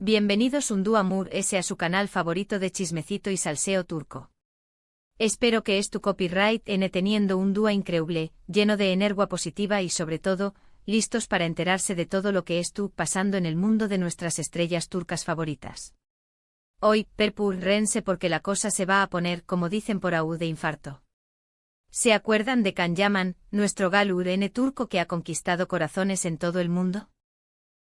Bienvenidos un día Amur ese a su canal favorito de chismecito y salseo turco. Espero que es tu copyright en teniendo un día increíble, lleno de energía positiva y sobre todo, listos para enterarse de todo lo que es pasando en el mundo de nuestras estrellas turcas favoritas. Hoy, rense porque la cosa se va a poner como dicen por ahí de infarto. ¿Se acuerdan de Can Yaman, nuestro galur turco que ha conquistado corazones en todo el mundo?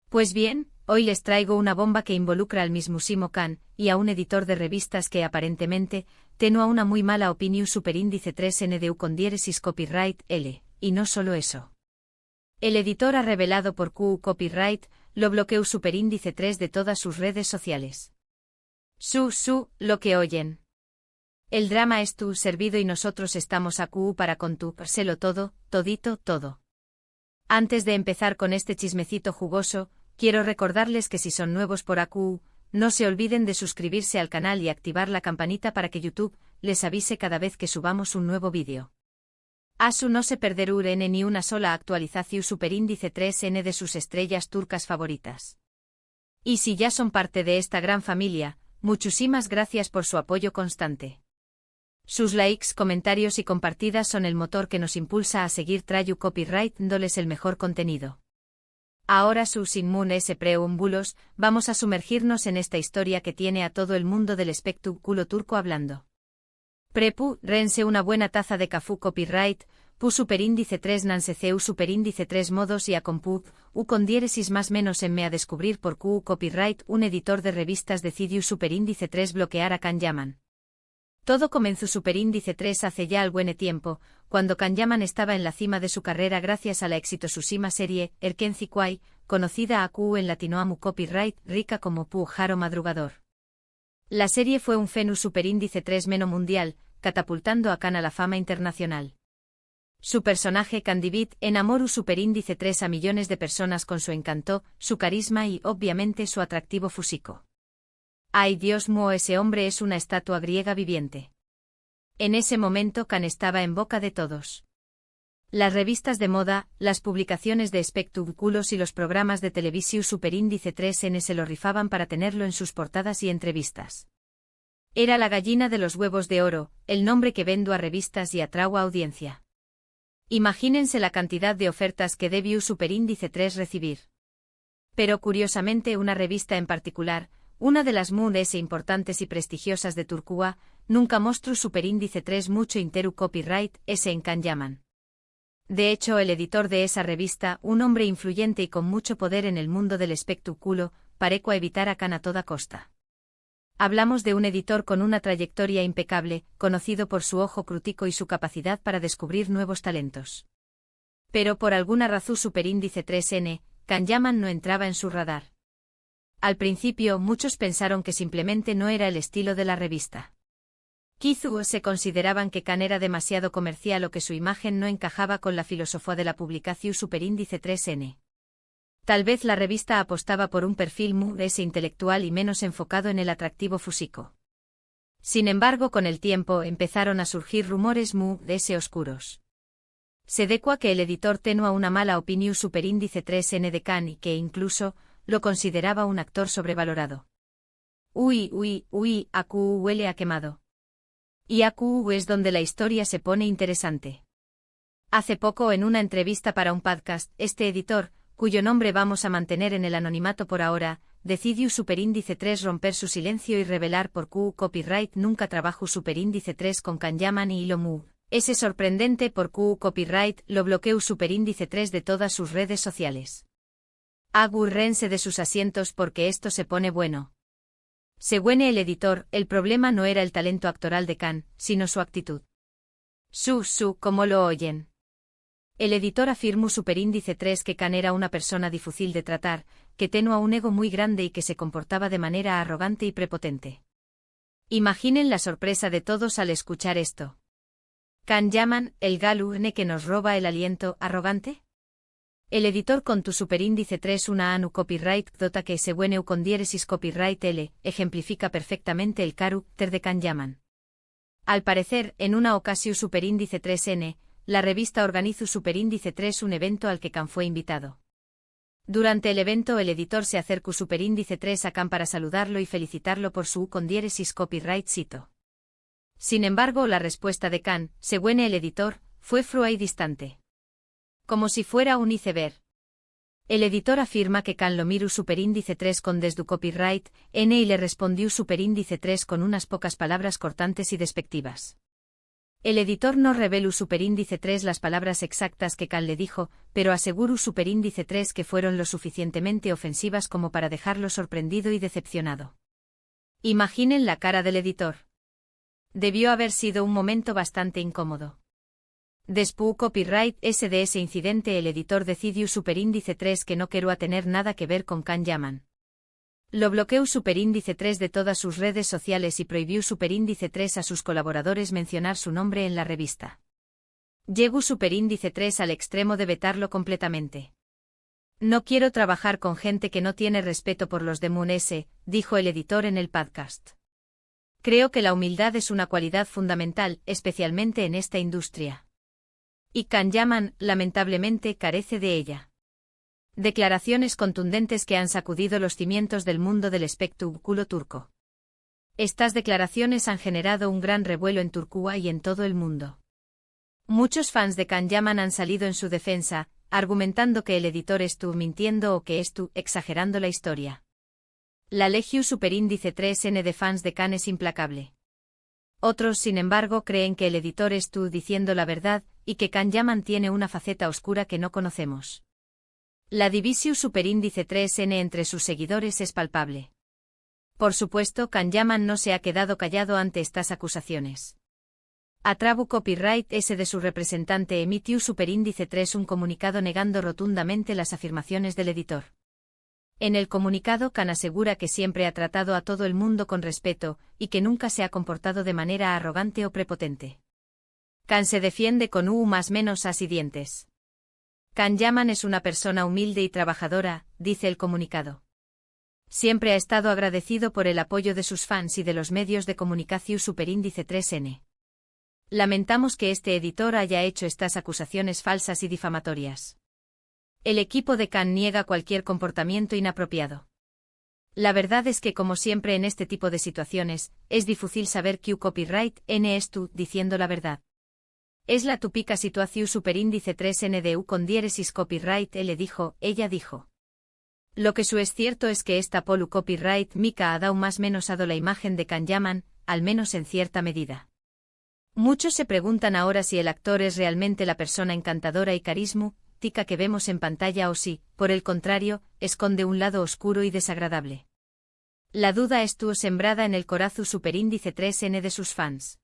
Pues bien, hoy les traigo una bomba que involucra al mismísimo Can, y a un editor de revistas que aparentemente, tiene una muy mala opinión superíndice 3NDU con diéresis copyright L, y no solo eso. El editor ha revelado por QU copyright, lo bloqueó superíndice 3 de todas sus redes sociales. Lo que oyen. El drama es servido y nosotros estamos a QU para contárselo todo, todito, todo. Antes de empezar con este chismecito jugoso, quiero recordarles que si son nuevos por AQ, no se olviden de suscribirse al canal y activar la campanita para que YouTube les avise cada vez que subamos un nuevo vídeo. Asu no se perderán ni una sola actualización superíndice 3N de sus estrellas turcas favoritas. Y si ya son parte de esta gran familia, muchísimas gracias por su apoyo constante. Sus likes, comentarios y compartidas son el motor que nos impulsa a seguir trayendo copyright dándoles el mejor contenido. Ahora sin munes preámbulos, vamos a sumergirnos en esta historia que tiene a todo el mundo del espectáculo turco hablando. Rense una buena taza de cafú copyright, superíndice 3 nanseceu superíndice 3 modos y a compu, con diéresis más menos en me a descubrir por QU copyright un editor de revistas decidió superíndice 3 bloquear a Can Yaman. Todo comenzó superíndice 3 hace ya algún tiempo, cuando Can Yaman estaba en la cima de su carrera gracias a la exitosísima serie, Erkenci Quay, conocida a QU en latinoamu copyright, rica como Jaro Madrugador. La serie fue un fenómeno superíndice 3 meno mundial, catapultando a Can a la fama internacional. Su personaje Candivit enamoró superíndice 3 a millones de personas con su encanto, su carisma y, obviamente, su atractivo físico. ¡Ay Dios mío, ese hombre es una estatua griega viviente! En ese momento Can estaba en boca de todos. Las revistas de moda, las publicaciones de espectáculos y los programas de televisión superíndice 3N se lo rifaban para tenerlo en sus portadas y entrevistas. Era la gallina de los huevos de oro, el nombre que vendo a revistas y atrau a audiencia. Imagínense la cantidad de ofertas que debió superíndice 3 recibir. Pero curiosamente una revista en particular, una de las más importantes y prestigiosas de Turquía, nunca mostró superíndice 3 mucho interu copyright ese en Can Yaman. De hecho, el editor de esa revista, un hombre influyente y con mucho poder en el mundo del espectáculo, pareció evitar a Can a toda costa. Hablamos de un editor con una trayectoria impecable, conocido por su ojo crítico y su capacidad para descubrir nuevos talentos. Pero por alguna razón superíndice 3N, Can Yaman no entraba en su radar. Al principio muchos pensaron que simplemente no era el estilo de la revista. Quizás se consideraban que Can era demasiado comercial o que su imagen no encajaba con la filosofía de la publicación superíndice 3N. Tal vez la revista apostaba por un perfil más intelectual y menos enfocado en el atractivo físico. Sin embargo, con el tiempo empezaron a surgir rumores muy oscuros. Se decía que el editor tenía una mala opinión superíndice 3N de Can y que incluso lo consideraba un actor sobrevalorado. AQ huele a quemado. Y AQ es donde la historia se pone interesante. Hace poco en una entrevista para un podcast, este editor, cuyo nombre vamos a mantener en el anonimato por ahora, decidió superíndice 3 romper su silencio y revelar por QU copyright nunca trabajó superíndice 3 con Can Yaman y Ilomu. Ese sorprendente por QU copyright lo bloqueó superíndice 3 de todas sus redes sociales. Rense de sus asientos porque esto se pone bueno. Según el editor, el problema no era el talento actoral de Can, sino su actitud. Como lo oyen. El editor afirmó superíndice 3 que Can era una persona difícil de tratar, que tenía un ego muy grande y que se comportaba de manera arrogante y prepotente. Imaginen la sorpresa de todos al escuchar esto. ¿Can Yaman, el galune que nos roba el aliento, arrogante? El editor con tu superíndice 3 una anu copyright dota que se bueneu con diéresis copyright L, ejemplifica perfectamente el carácter de Can Yaman. Al parecer, en una ocasión superíndice 3N, la revista organizó superíndice 3 un evento al que Can fue invitado. Durante el evento el editor se acercó superíndice 3 a Khan para saludarlo y felicitarlo por su con diéresis copyright cito. Sin embargo la respuesta de Khan, según el editor, fue fría y distante. Como si fuera un iceberg. El editor afirma que Khan lo miró superíndice 3 con desdu copyright, y le respondió superíndice 3 con unas pocas palabras cortantes y despectivas. El editor no reveló superíndice 3 las palabras exactas que Khan le dijo, pero aseguró superíndice 3 que fueron lo suficientemente ofensivas como para dejarlo sorprendido y decepcionado. Imaginen la cara del editor. Debió haber sido un momento bastante incómodo. Después copyright de ese incidente el editor decidió superíndice 3 que no quería tener nada que ver con Khan Yaman. Lo bloqueó superíndice 3 de todas sus redes sociales y prohibió superíndice 3 a sus colaboradores mencionar su nombre en la revista. Llegó superíndice 3 al extremo de vetarlo completamente. No quiero trabajar con gente que no tiene respeto por los demás, dijo el editor en el podcast. Creo que la humildad es una cualidad fundamental, especialmente en esta industria. Y Khan Yaman, lamentablemente, carece de ella. Declaraciones contundentes que han sacudido los cimientos del mundo del espectáculo turco. Estas declaraciones han generado un gran revuelo en Turquía y en todo el mundo. Muchos fans de Khan Yaman han salido en su defensa, argumentando que el editor estuvo mintiendo o que estuvo exagerando la historia. La legión superíndice 3N de fans de Khan es implacable. Otros, sin embargo, creen que el editor estuvo diciendo la verdad y que Khan Yaman tiene una faceta oscura que no conocemos. La división superíndice 3N entre sus seguidores es palpable. Por supuesto, Khan Yaman no se ha quedado callado ante estas acusaciones. Atrabu Copyright de su representante emitió superíndice 3 un comunicado negando rotundamente las afirmaciones del editor. En el comunicado Khan asegura que siempre ha tratado a todo el mundo con respeto y que nunca se ha comportado de manera arrogante o prepotente. Khan se defiende con más menos as y dientes. Khan Yaman es una persona humilde y trabajadora, dice el comunicado. Siempre ha estado agradecido por el apoyo de sus fans y de los medios de comunicación superíndice 3N. Lamentamos que este editor haya hecho estas acusaciones falsas y difamatorias. El equipo de Khan niega cualquier comportamiento inapropiado. La verdad es que como siempre en este tipo de situaciones, es difícil saber qué copyright N es tú diciendo la verdad. Es la típica situación superíndice 3NDU con diéresis copyright ella dijo. Lo que es cierto es que esta polu copyright Mika ha dado más menos a la imagen de Khan Yaman, al menos en cierta medida. Muchos se preguntan ahora si el actor es realmente la persona encantadora y carismática que vemos en pantalla o si, por el contrario, esconde un lado oscuro y desagradable. La duda estuvo sembrada en el corazón superíndice 3N de sus fans.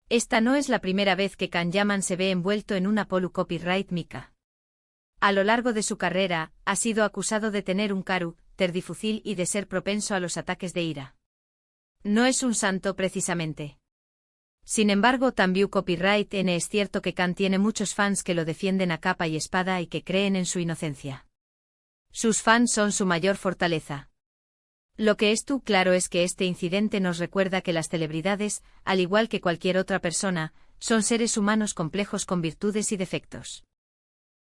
Esta no es la primera vez que Khan Yaman se ve envuelto en una polu copyright Mika. A lo largo de su carrera, ha sido acusado de tener un carácter difícil y de ser propenso a los ataques de ira. No es un santo precisamente. Sin embargo, también copyright N es cierto que Khan tiene muchos fans que lo defienden a capa y espada y que creen en su inocencia. Sus fans son su mayor fortaleza. Lo que es claro es que este incidente nos recuerda que las celebridades, al igual que cualquier otra persona, son seres humanos complejos con virtudes y defectos.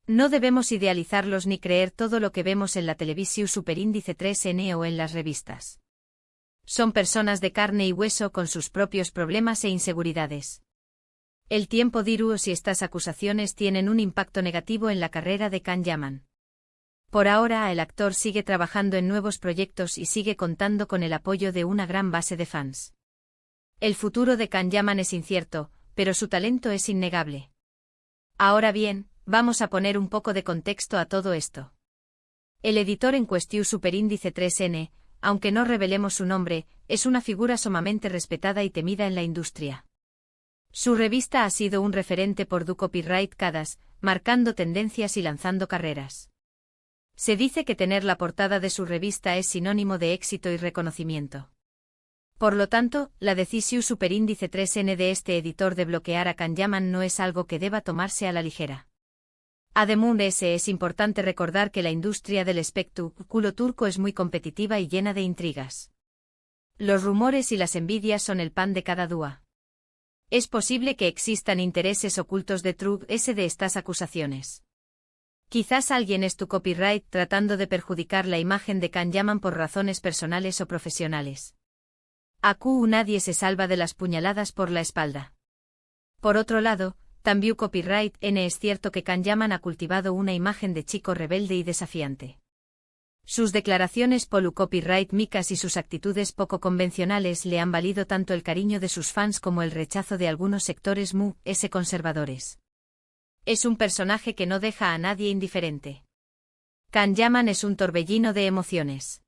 No debemos idealizarlos ni creer todo lo que vemos en la televisión superíndice 3N o en las revistas. Son personas de carne y hueso con sus propios problemas e inseguridades. El tiempo dirá si estas acusaciones tienen un impacto negativo en la carrera de Khan Yaman. Por ahora el actor sigue trabajando en nuevos proyectos y sigue contando con el apoyo de una gran base de fans. El futuro de Khan Yaman es incierto, pero su talento es innegable. Ahora bien, vamos a poner un poco de contexto a todo esto. El editor en cuestión superíndice 3N, aunque no revelemos su nombre, es una figura sumamente respetada y temida en la industria. Su revista ha sido un referente por du copyright cadas, marcando tendencias y lanzando carreras. Se dice que tener la portada de su revista es sinónimo de éxito y reconocimiento. Por lo tanto, la decisión superíndice 3N de este editor de bloquear a Khan Yaman no es algo que deba tomarse a la ligera. Además, es importante recordar que la industria del espectáculo turco es muy competitiva y llena de intrigas. Los rumores y las envidias son el pan de cada día. Es posible que existan intereses ocultos detrás de estas acusaciones. Quizás alguien es tu copyright tratando de perjudicar la imagen de Can Yaman por razones personales o profesionales. Nadie se salva de las puñaladas por la espalda. Por otro lado, también copyright N es cierto que Can Yaman ha cultivado una imagen de chico rebelde y desafiante. Sus declaraciones polu copyright micas y sus actitudes poco convencionales le han valido tanto el cariño de sus fans como el rechazo de algunos sectores conservadores. Es un personaje que no deja a nadie indiferente. Can Yaman es un torbellino de emociones.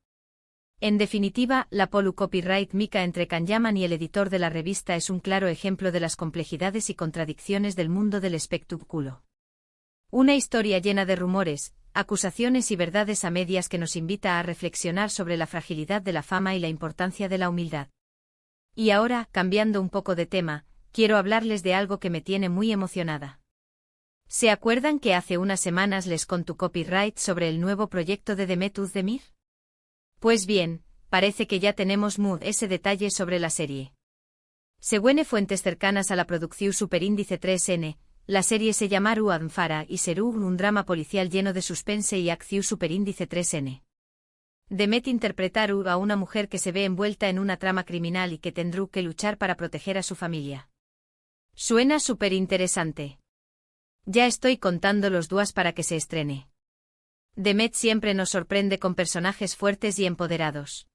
En definitiva, la polu copyright mica entre Can Yaman y el editor de la revista es un claro ejemplo de las complejidades y contradicciones del mundo del espectáculo. Una historia llena de rumores, acusaciones y verdades a medias que nos invita a reflexionar sobre la fragilidad de la fama y la importancia de la humildad. Y ahora, cambiando un poco de tema, quiero hablarles de algo que me tiene muy emocionada. ¿Se acuerdan que hace unas semanas les conté copyright sobre el nuevo proyecto de Demet Özdemir? Pues bien, parece que ya tenemos ese detalle sobre la serie. Según fuentes cercanas a la producción Superíndice 3N, la serie se llamará Anfara y será un drama policial lleno de suspense y acción Superíndice 3N. Demet interpretará a una mujer que se ve envuelta en una trama criminal y que tendrá que luchar para proteger a su familia. Suena súper interesante. Ya estoy contando los días para que se estrene. Demet siempre nos sorprende con personajes fuertes y empoderados.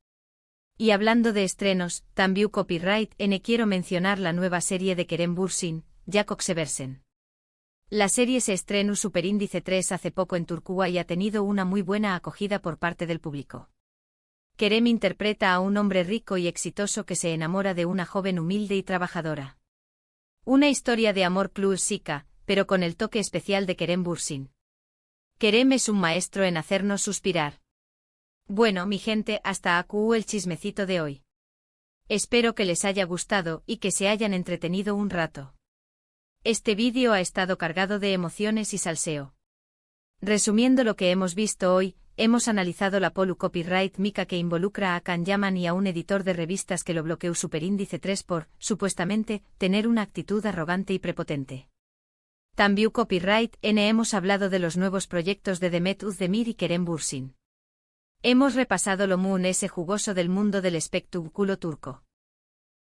Y hablando de estrenos, también copyright N quiero mencionar la nueva serie de Kerem Bürsin, Jakob Seversen. La serie se estrenó Superíndice 3 hace poco en Turquía y ha tenido una muy buena acogida por parte del público. Kerem interpreta a un hombre rico y exitoso que se enamora de una joven humilde y trabajadora. Una historia de amor clásica, pero con el toque especial de Kerem Bürsin. Kerem es un maestro en hacernos suspirar. Bueno, mi gente, hasta aquí el chismecito de hoy. Espero que les haya gustado y que se hayan entretenido un rato. Este vídeo ha estado cargado de emociones y salseo. Resumiendo lo que hemos visto hoy, hemos analizado la polu copyright mica que involucra a Can Yaman y a un editor de revistas que lo bloqueó Superíndice 3 por, supuestamente, tener una actitud arrogante y prepotente. También copyright N hemos hablado de los nuevos proyectos de Demet Özdemir y Kerem Bürsin. Hemos repasado lo ese jugoso del mundo del espectáculo turco.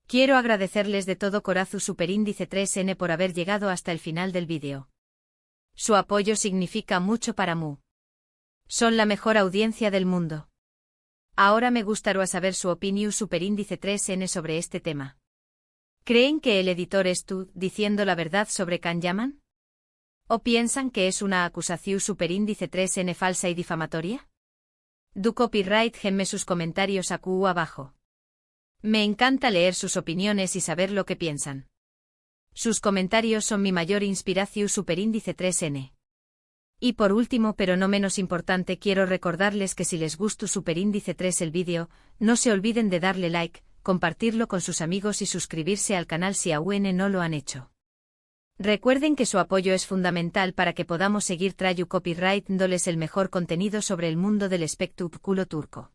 Quiero agradecerles de todo corazón Superíndice 3N por haber llegado hasta el final del vídeo. Su apoyo significa mucho para mí. Son la mejor audiencia del mundo. Ahora me gustaría saber su opinión Superíndice 3N sobre este tema. ¿Creen que el editor está diciendo la verdad sobre Can Yaman? ¿O piensan que es una acusación Superíndice 3N falsa y difamatoria? Du copyright genme sus comentarios aquí abajo. Me encanta leer sus opiniones y saber lo que piensan. Sus comentarios son mi mayor inspiración Superíndice 3N. Y por último pero no menos importante quiero recordarles que si les gustó Superíndice 3 el vídeo, no se olviden de darle like, compartirlo con sus amigos y suscribirse al canal si aún no lo han hecho. Recuerden que su apoyo es fundamental para que podamos seguir trayendo copyright dándoles el mejor contenido sobre el mundo del espectáculo turco.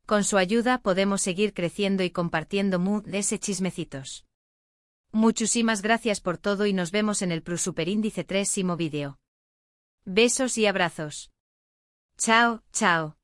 Con su ayuda podemos seguir creciendo y compartiendo de ese chismecitos. Muchísimas gracias por todo y nos vemos en el Superíndice 3 vídeo. Besos y abrazos. Chao, chao.